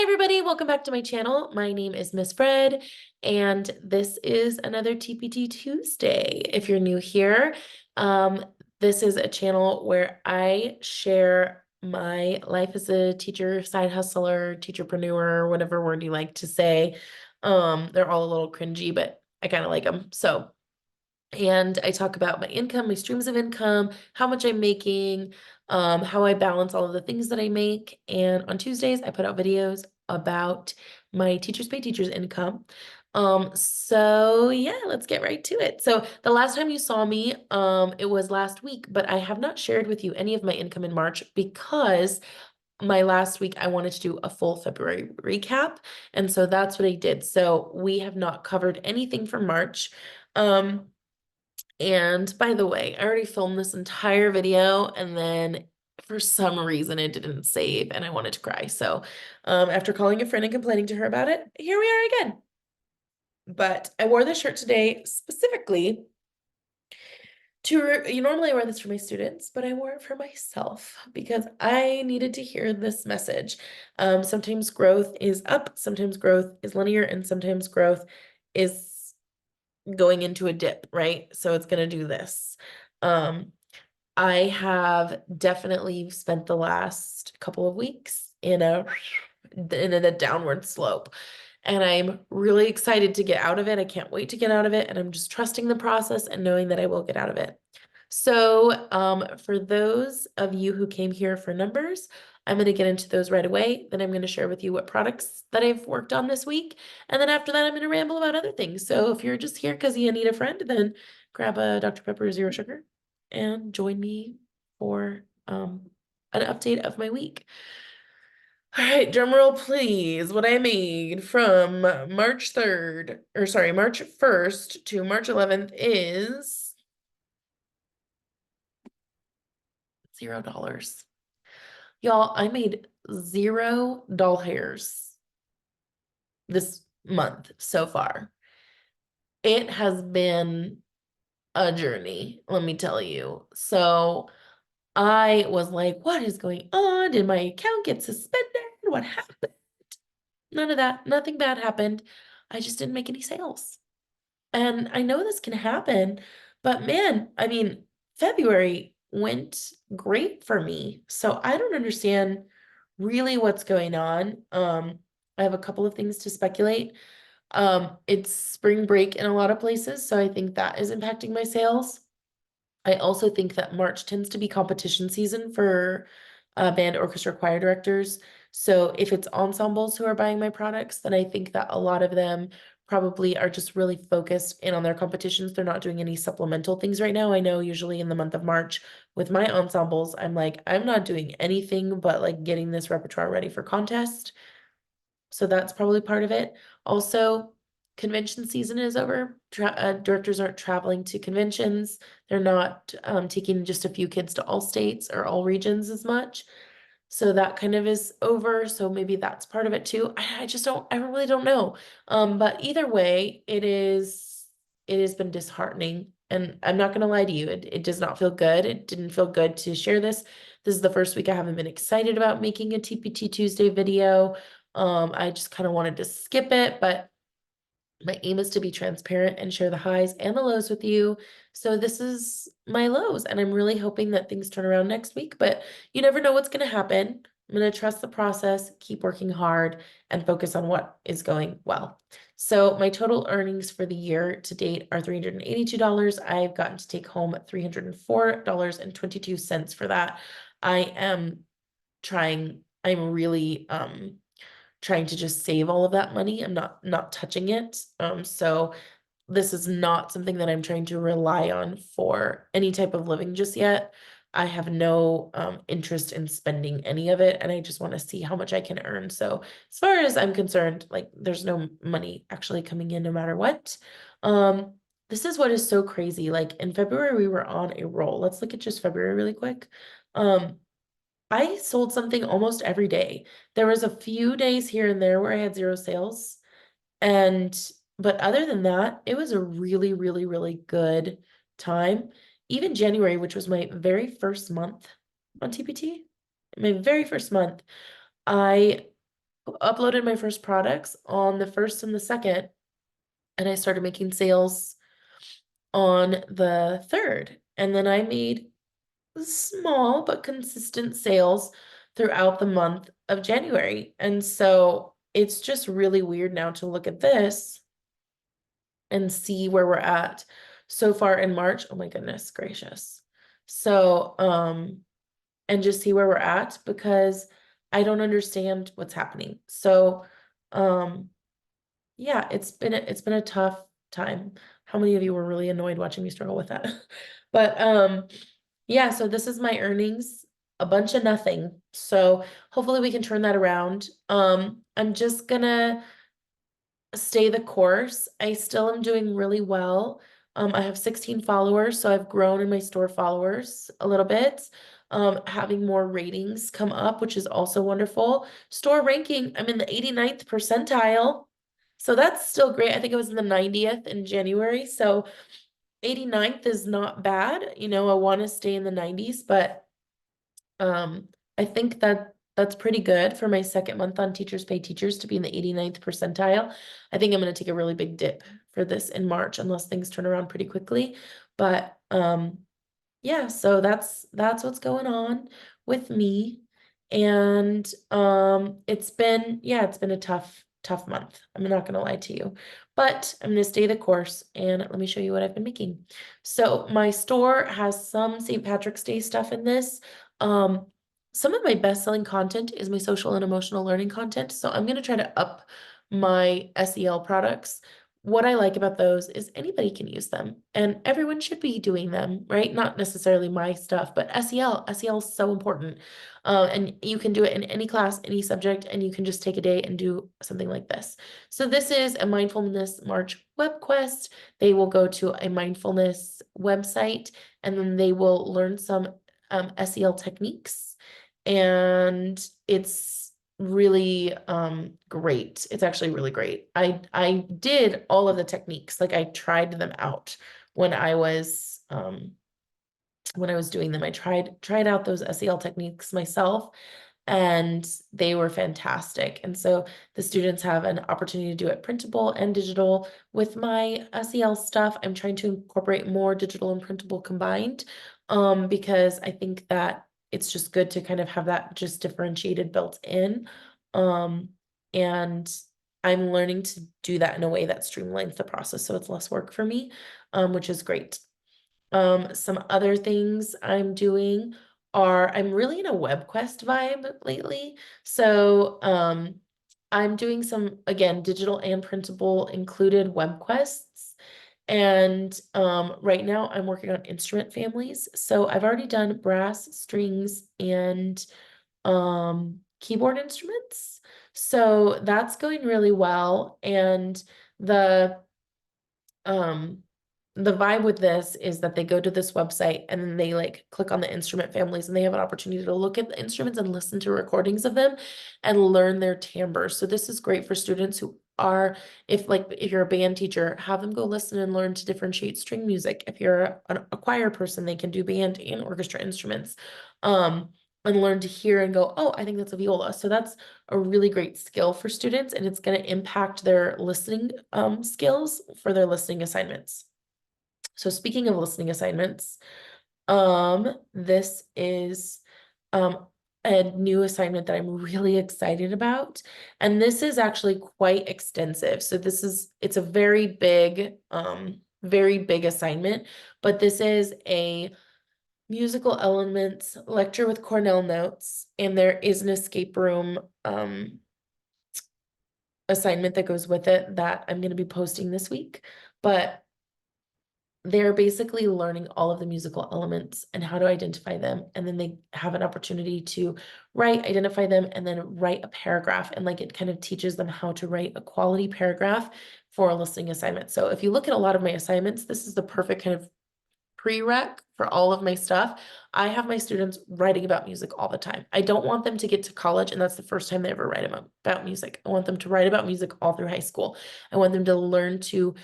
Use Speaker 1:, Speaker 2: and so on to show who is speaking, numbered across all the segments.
Speaker 1: Hi everybody, welcome back to my channel. My name is Miss Fred, and this is another TpT Tuesday. If you're new here, this is a channel where I share my life as a teacher, side hustler, teacherpreneur, whatever word you like to say. They're all a little cringy, but I kind of like them. And I talk about my income, my streams of income, how much I'm making, how I balance all of the things that I make. And on Tuesdays, I put out videos about my Teachers Pay Teachers income. So yeah, let's get right to it. So the last time you saw me, it was last week, but I have not shared with you any of my income in March because my last week I wanted to do a full February recap. And so that's what I did. So we have not covered anything for March. And by the way, I already filmed this entire video and then for some reason it didn't save and I wanted to cry. So after calling a friend and complaining to her about it, here we are again. But I wore this shirt today specifically normally I wear this for my students, but I wore it for myself because I needed to hear this message. Sometimes growth is up, sometimes growth is linear, and sometimes growth is going into a dip, right? So it's going to do this. I have definitely spent the last couple of weeks in a downward slope. And I'm really excited to get out of it. I can't wait to get out of it. And I'm just trusting the process and knowing that I will get out of it. So for those of you who came here for numbers, I'm going to get into those right away. Then I'm going to share with you what products that I've worked on this week. And then after that, I'm going to ramble about other things. So if you're just here because you need a friend, then grab a Dr. Pepper Zero Sugar and join me for an update of my week. All right, drum roll, please. What I made from March 3rd, or sorry, March 1st to March 11th is $0. Y'all, I made 0 doll hairs this month so far. It has been a journey, let me tell you. So I was like, what is going on? Did my account get suspended? What happened? None of that. Nothing bad happened. I just didn't make any sales. And I know this can happen, but man, I mean, February went great for me. So I don't understand really what's going on. I have a couple of things to speculate. It's spring break in a lot of places, so I think that is impacting my sales. I also think that March tends to be competition season for band, orchestra, choir directors. So if it's ensembles who are buying my products, then I think that a lot of them probably are just really focused in on their competitions. They're not doing any supplemental things right now. I know usually in the month of March with my ensembles, I'm like, I'm not doing anything but like getting this repertoire ready for contest. So that's probably part of it. Also, convention season is over. Directors aren't traveling to conventions. They're not taking just a few kids to all states or all regions as much. So that kind of is over. So maybe that's part of it too. I just don't, I really don't know. But either way, it has been disheartening. And I'm not gonna lie to you, it does not feel good. It didn't feel good to share this. This is the first week I haven't been excited about making a TpT Tuesday video. I just kind of wanted to skip it, but my aim is to be transparent and share the highs and the lows with you. So this is my lows, and I'm really hoping that things turn around next week, but you never know what's going to happen. I'm going to trust the process, keep working hard, and focus on what is going well. So my total earnings for the year to date are $382. I've gotten to take home $304.22 for that. I am I'm really trying to just save all of that money. I'm not touching it. So this is not something that I'm trying to rely on for any type of living just yet. I have no interest in spending any of it, and I just want to see how much I can earn. So as far as I'm concerned, like there's no money actually coming in no matter what. This is what is so crazy. Like in February, we were on a roll. Let's look at just February really quick. I sold something almost every day. There was a few days here and there where I had 0 sales. But other than that, it was a really, really, really good time. Even January, which was my very first month on TpT, my very first month, I uploaded my first products on the 1st and the 2nd, and I started making sales on the 3rd. And then I made small but consistent sales throughout the month of January. And so it's just really weird now to look at this and see where we're at so far in March. Oh my goodness gracious. So, and just see where we're at, because I don't understand what's happening. So, yeah, it's been a tough time. How many of you were really annoyed watching me struggle with that? But, yeah, so this is my earnings, a bunch of nothing. So hopefully we can turn that around. I'm just gonna stay the course. I still am doing really well. I have 16 followers, so I've grown in my store followers a little bit. Having more ratings come up, which is also wonderful. Store ranking, I'm in the 89th percentile. So that's still great. I think it was in the 90th in January. So 89th is not bad. You know, I want to stay in the 90s, but I think that that's pretty good for my second month on Teachers Pay Teachers to be in the 89th percentile. I think I'm going to take a really big dip for this in March unless things turn around pretty quickly. But yeah, so that's what's going on with me. And it's been a tough month. I'm not gonna lie to you. But I'm gonna stay the course, and let me show you what I've been making. So my store has some St. Patrick's Day stuff in this. Some of my best-selling content is my social and emotional learning content. So I'm gonna try to up my SEL products. What I like about those is anybody can use them, and everyone should be doing them, right? Not necessarily my stuff, but SEL is so important. And you can do it in any class, any subject, and you can just take a day and do something like this. So this is a mindfulness March web quest. They will go to a mindfulness website, and then they will learn some SEL techniques, and it's really great. It's actually really great. I did all of the techniques, like I tried them out when I was doing them. I tried out those SEL techniques myself, and they were fantastic. And so the students have an opportunity to do it printable and digital. With my SEL stuff, I'm trying to incorporate more digital and printable combined, because I think that it's just good to kind of have that just differentiated built in. And I'm learning to do that in a way that streamlines the process, so it's less work for me, which is great. Some other things I'm doing are I'm really in a WebQuest vibe lately. So I'm doing some, again, digital and printable included WebQuests. And right now I'm working on instrument families. So I've already done brass, strings, and keyboard instruments. So that's going really well. And the um the vibe with this is that they go to this website and then they like click on the instrument families, and they have an opportunity to look at the instruments and listen to recordings of them and learn their timbre. So this is great for students who are, if you're a band teacher, have them go listen and learn to differentiate string music. If you're a choir person, they can do band and orchestra instruments, and learn to hear and go, oh, I think that's a viola. So that's a really great skill for students, and it's going to impact their listening skills for their listening assignments. So speaking of listening assignments, this is a new assignment that I'm really excited about. And this is actually quite extensive. So it's a very big assignment, but this is a musical elements lecture with Cornell notes, and there is an escape room assignment that goes with it that I'm going to be posting this week. But they're basically learning all of the musical elements and how to identify them. And then they have an opportunity to identify them, and then write a paragraph. And like it kind of teaches them how to write a quality paragraph for a listening assignment. So if you look at a lot of my assignments, this is the perfect kind of prereq for all of my stuff. I have my students writing about music all the time. I don't want them to get to college and that's the first time they ever write about music. I want them to write about music all through high school. I want them to learn to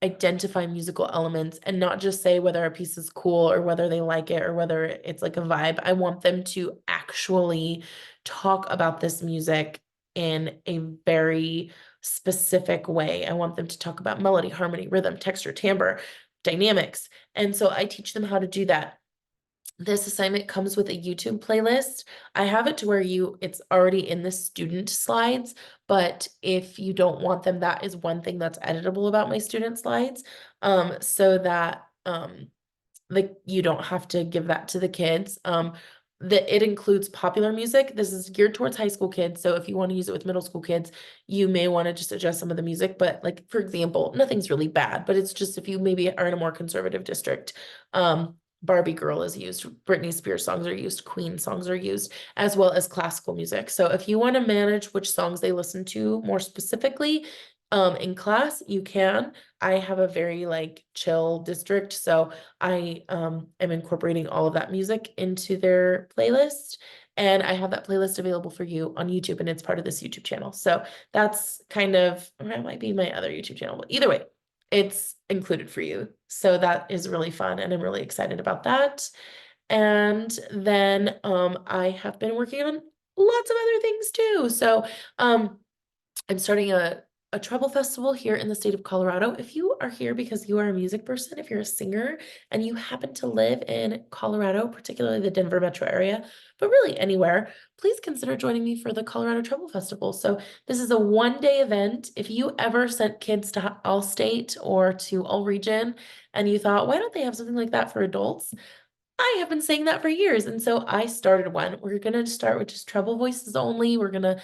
Speaker 1: identify musical elements and not just say whether a piece is cool or whether they like it or whether it's like a vibe. I want them to actually talk about this music in a very specific way. I want them to talk about melody, harmony, rhythm, texture, timbre, dynamics. And so I teach them how to do that. This assignment comes with a YouTube playlist. I have it to where it's already in the student slides, but if you don't want them, that is one thing that's editable about my student slides. So that like you don't have to give that to the kids. That it includes popular music. This is geared towards high school kids. So if you want to use it with middle school kids, you may want to just adjust some of the music. But like, for example, nothing's really bad, but it's just if you maybe are in a more conservative district, Barbie Girl is used, Britney Spears songs are used, Queen songs are used, as well as classical music. So if you want to manage which songs they listen to more specifically, in class, you can. I have a very like chill district, so I am incorporating all of that music into their playlist. And I have that playlist available for you on YouTube, and it's part of this YouTube channel. So that's kind of, or it might be my other YouTube channel, but either way, it's included for you. So that is really fun, and I'm really excited about that. And then I have been working on lots of other things too. So I'm starting a Treble Festival here in the state of Colorado. If you are here because you are a music person, if you're a singer and you happen to live in Colorado, particularly the Denver metro area, but really anywhere, please consider joining me for the Colorado Treble Festival. So this is a one-day event. If you ever sent kids to All State or to All Region and you thought, why don't they have something like that for adults? I have been saying that for years. And so I started one. We're going to start with just treble voices only. We're going to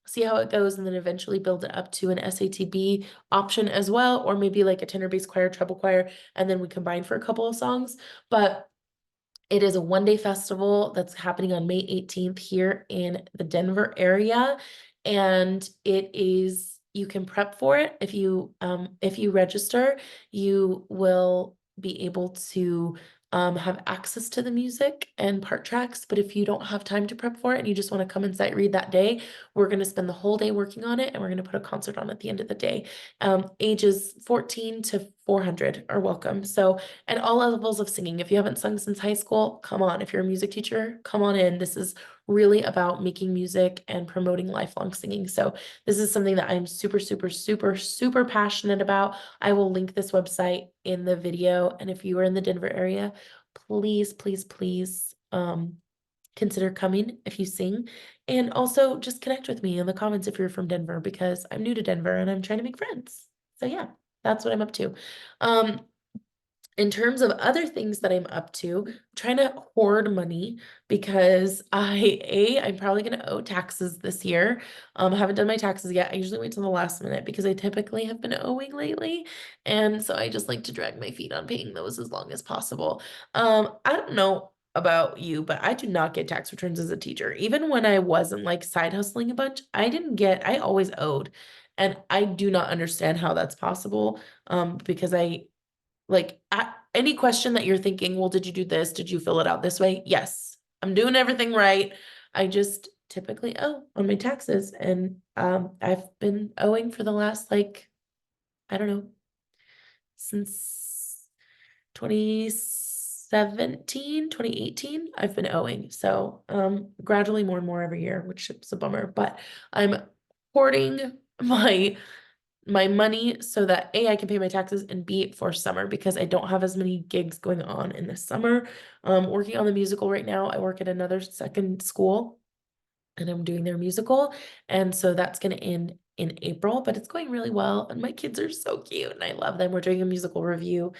Speaker 1: see how it goes and then eventually build it up to an SATB option as well, or maybe like a tenor bass choir, treble choir, and then we combine for a couple of songs. But it is a one-day festival that's happening on May 18th here in the Denver area. And it is, you can prep for it. If you register, you will be able to have access to the music and part tracks. But if you don't have time to prep for it and you just want to come and sight read that day, we're going to spend the whole day working on it, and we're going to put a concert on at the end of the day. Ages 14 to 400 are welcome. So, and all levels of singing. If you haven't sung since high school, come on. If you're a music teacher, come on in. This is really about making music and promoting lifelong singing. So this is something that I'm super, super, super, super passionate about. I will link this website in the video. And if you are in the Denver area, please, please, please, consider coming if you sing. And also just connect with me in the comments if you're from Denver, because I'm new to Denver and I'm trying to make friends. So yeah, that's what I'm up to. In terms of other things that I'm up to, I'm trying to hoard money because I'm probably going to owe taxes this year. I haven't done my taxes yet. I usually wait till the last minute because I typically have been owing lately. And so I just like to drag my feet on paying those as long as possible. I don't know about you, but I do not get tax returns as a teacher. Even when I wasn't like side hustling a bunch, I always owed. And I do not understand how that's possible. Because any question that you're thinking, well, did you do this? Did you fill it out this way? Yes, I'm doing everything right. I just typically owe on my taxes. And I've been owing for the last, like, I don't know, since 2017, 2018, I've been owing. So gradually more and more every year, which is a bummer. But I'm hoarding my money so that A, I can pay my taxes, and B, for summer, because I don't have as many gigs going on in the summer. Working on the musical right now. I work at another second school and I'm doing their musical. And so that's going to end in April, but it's going really well. And my kids are so cute and I love them. We're doing a musical review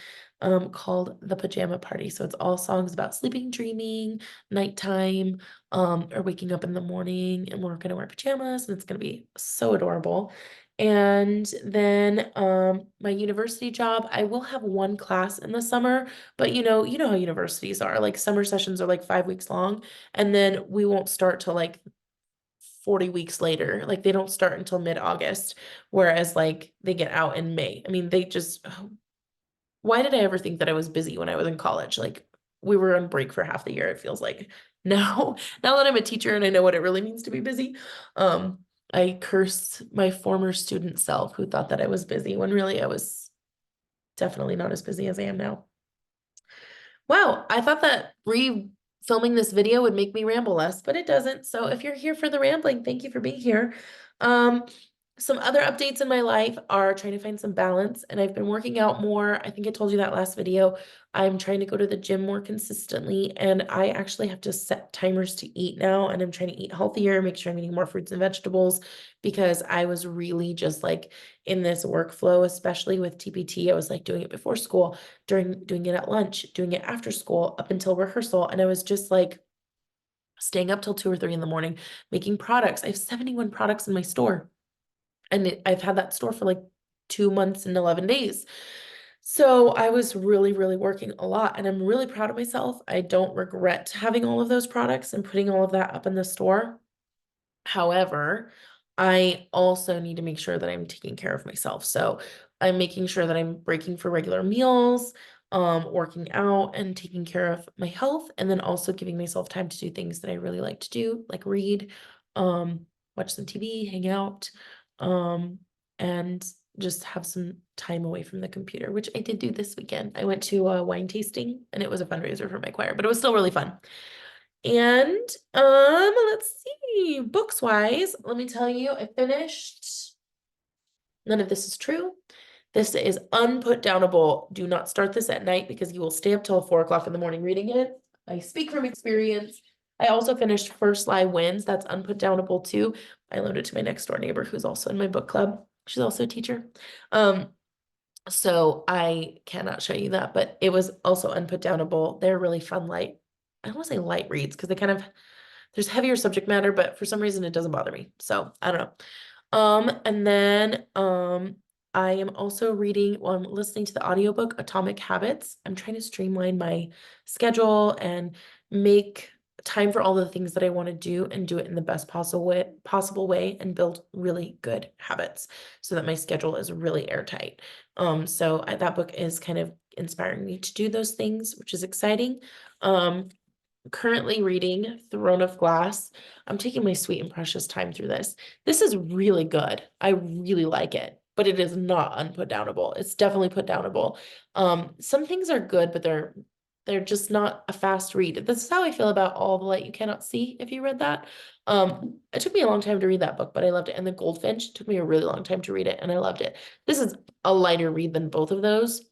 Speaker 1: called The Pajama Party. So it's all songs about sleeping, dreaming, nighttime, or waking up in the morning, and we're going to wear pajamas and it's going to be so adorable. And then my university job, I will have one class in the summer, but you know how universities are. Like summer sessions are like 5 weeks long, and then we won't start till like 40 weeks later. Like they don't start until mid-August, whereas like they get out in May. I mean, why did I ever think that I was busy when I was in college? Like we were on break for half the year, it feels like. Now, now that I'm a teacher and I know what it really means to be busy, I cursed my former student self who thought that I was busy when really I was definitely not as busy as I am now. Wow, I thought that filming this video would make me ramble less, but it doesn't. So if you're here for the rambling, thank you for being here. Um, some other updates in my life are trying to find some balance, and I've been working out more. I think I told you that last video. I'm trying to go to the gym more consistently, and I actually have to set timers to eat now, and I'm trying to eat healthier, make sure I'm eating more fruits and vegetables, because I was really just like in this workflow, especially with TPT. I was like doing it before school, doing it at lunch, doing it after school, up until rehearsal, and I was just like staying up till 2 or 3 in the morning making products. I have 71 products in my store. And I've had that store for like 2 months and 11 days. So I was really, really working a lot, and I'm really proud of myself. I don't regret having all of those products and putting all of that up in the store. However, I also need to make sure that I'm taking care of myself. So I'm making sure that I'm breaking for regular meals, working out and taking care of my health, and then also giving myself time to do things that I really like to do, like read, watch some TV, hang out, um, and just have some time away from the computer, which I did do this weekend. I went to a wine tasting, and it was a fundraiser for my choir, but it was still really fun. And let's see, books wise, let me tell you, I finished. None of this is true. This is unputdownable. Do not start this at night because you will stay up till 4 o'clock in the morning reading it. I speak from experience. I also finished First Lie Wins. That's unputdownable too. I loaned it to my next door neighbor who's also in my book club. She's also a teacher. So I cannot show you that, but it was also unputdownable. They're really fun, light. I don't want to say light reads because they kind of, there's heavier subject matter, but for some reason it doesn't bother me. So I don't know. And then I am also reading, well, I'm listening to the audiobook Atomic Habits. I'm trying to streamline my schedule and make time for all the things that I want to do and do it in the best possible way and build really good habits so that my schedule is really airtight. So that book is kind of inspiring me to do those things, which is exciting. Currently reading Throne of Glass. I'm taking my sweet and precious time through this. This is really good. I really like it, but it is not unputdownable. It's definitely putdownable. Some things are good, but they're just not a fast read. This is how I feel about All the Light You Cannot See, if you read that. It took me a long time to read that book, but I loved it. And The Goldfinch took me a really long time to read it, and I loved it. This is a lighter read than both of those.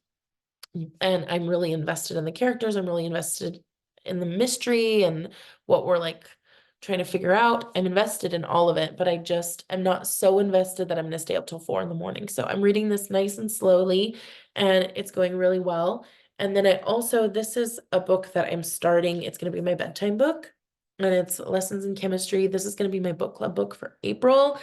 Speaker 1: And I'm really invested in the characters. I'm really invested in the mystery and what we're like trying to figure out. I'm invested in all of it, but I'm not so invested that I'm going to stay up till 4 in the morning. So I'm reading this nice and slowly, and it's going really well. And then this is a book that I'm starting. It's going to be my bedtime book, and it's Lessons in Chemistry. This is going to be my book club book for April.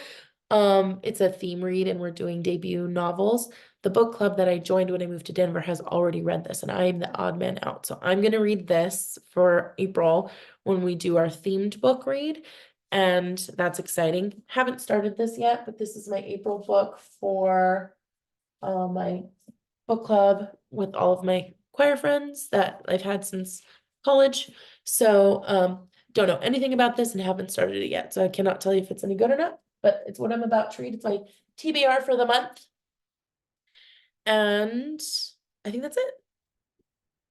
Speaker 1: It's a theme read, and we're doing debut novels. The book club that I joined when I moved to Denver has already read this, and I'm the odd man out. So I'm going to read this for April when we do our themed book read. And that's exciting. Haven't started this yet, but this is my April book for my book club with all of my choir friends that I've had since college. So don't know anything about this and haven't started it yet. So I cannot tell you if it's any good or not, but it's what I'm about to read. It's my TBR for the month. And I think that's it.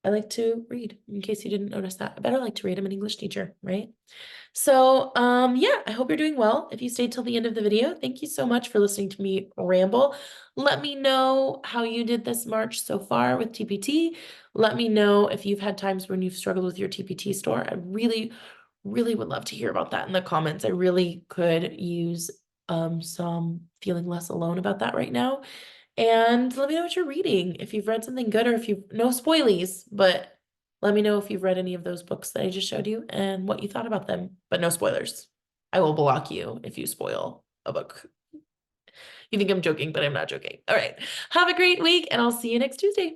Speaker 1: I like to read, in case you didn't notice that. I better like to read. I'm an English teacher, right? So, yeah, I hope you're doing well. If you stayed till the end of the video, thank you so much for listening to me ramble. Let me know how you did this March so far with TPT. Let me know if you've had times when you've struggled with your TPT store. I really, really would love to hear about that in the comments. I really could use some feeling less alone about that right now. And let me know what you're reading. If you've read something good, or if you've, no spoilies, but let me know if you've read any of those books that I just showed you and what you thought about them, but no spoilers. I will block you if you spoil a book. You think I'm joking, but I'm not joking. All right. Have a great week, and I'll see you next Tuesday.